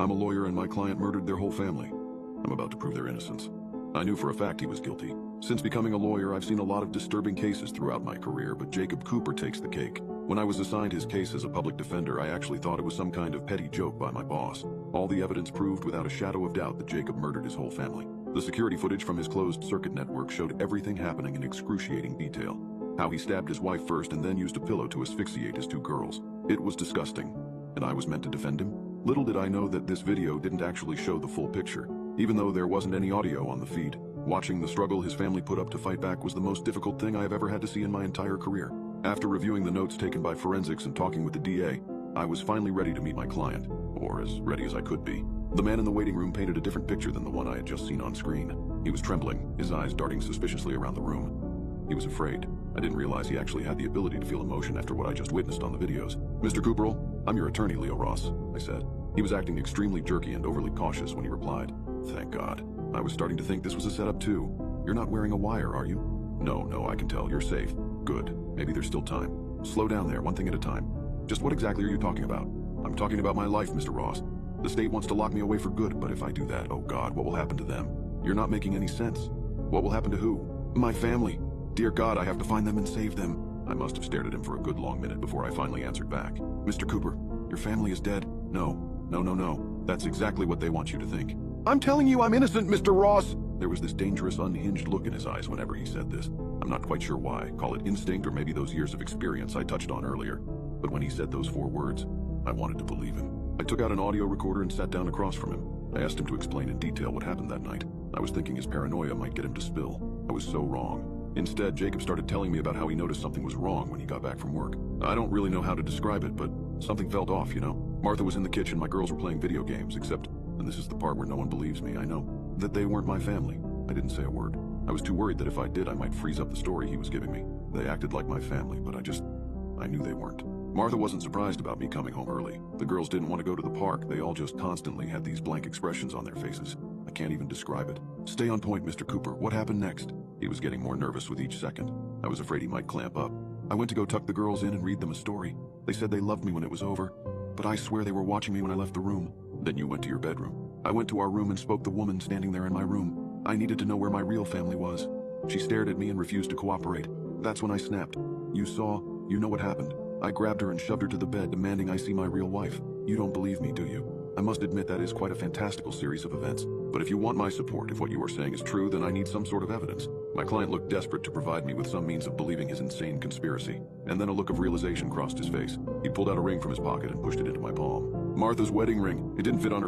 I'm a lawyer and my client murdered their whole family. I'm about to prove their innocence. I knew for a fact he was guilty. Since becoming a lawyer, I've seen a lot of disturbing cases throughout my career, but Jacob Cooper takes the cake. When I was assigned his case as a public defender, I actually thought it was some kind of petty joke by my boss. All the evidence proved without a shadow of doubt that Jacob murdered his whole family. The security footage from his closed-circuit network showed everything happening in excruciating detail. How he stabbed his wife first and then used a pillow to asphyxiate his two girls. It was disgusting, and I was meant to defend him? Little did I know that this video didn't actually show the full picture. Even though there wasn't any audio on the feed, watching the struggle his family put up to fight back was the most difficult thing I have ever had to see in my entire career. After reviewing the notes taken by forensics and talking with the DA, I was finally ready to meet my client, or as ready as I could be. The man in the waiting room painted a different picture than the one I had just seen on screen. He was trembling, his eyes darting suspiciously around the room. He was afraid. I didn't realize he actually had the ability to feel emotion after what I just witnessed on the videos. "Mr. Cooperall, I'm your attorney, Leo Ross," I said. He was acting extremely jerky and overly cautious when he replied. Thank God. I was starting to think this was a setup too. "You're not wearing a wire, are you?" No, I can tell. You're safe." "Good. Maybe there's still time." "Slow down there, one thing at a time." "Just what exactly are you talking about?" "I'm talking about my life, Mr. Ross. The state wants to lock me away for good, but if I do that, oh God, what will happen to them?" "You're not making any sense." "What will happen to who?" "My family. Dear God, I have to find them and save them." I must have stared at him for a good long minute before I finally answered back. "Mr. Cooper, your family is dead." No. That's exactly what they want you to think." "I'm telling you I'm innocent, Mr. Ross!" There was this dangerous, unhinged look in his eyes whenever he said this. I'm not quite sure why. Call it instinct or maybe those years of experience I touched on earlier. But when he said those 4 words, I wanted to believe him. I took out an audio recorder and sat down across from him. I asked him to explain in detail what happened that night. I was thinking his paranoia might get him to spill. I was so wrong. Instead, Jacob started telling me about how he noticed something was wrong when he got back from work. I don't really know how to describe it, but something felt off, you know? Martha was in the kitchen, my girls were playing video games, except, and this is the part where no one believes me, I know, that they weren't my family. I didn't say a word. I was too worried that if I did, I might freeze up the story he was giving me. They acted like my family, but I knew they weren't. Martha wasn't surprised about me coming home early. The girls didn't want to go to the park. They all just constantly had these blank expressions on their faces. I can't even describe it. "Stay on point, Mr. Cooper. What happened next?" He was getting more nervous with each second. I was afraid he might clamp up. "I went to go tuck the girls in and read them a story. They said they loved me when it was over, but I swear they were watching me when I left the room." "Then you went to your bedroom." "I went to our room and spoke to the woman standing there in my room. I needed to know where my real family was. She stared at me and refused to cooperate. That's when I snapped. You know what happened. I grabbed her and shoved her to the bed, demanding I see my real wife. You don't believe me, do you?" I must admit that is quite a fantastical series of events. But if you want my support, if what you are saying is true, then I need some sort of evidence. My client looked desperate to provide me with some means of believing his insane conspiracy. And then a look of realization crossed his face. He pulled out a ring from his pocket and pushed it into my palm. Martha's wedding ring. It didn't fit on her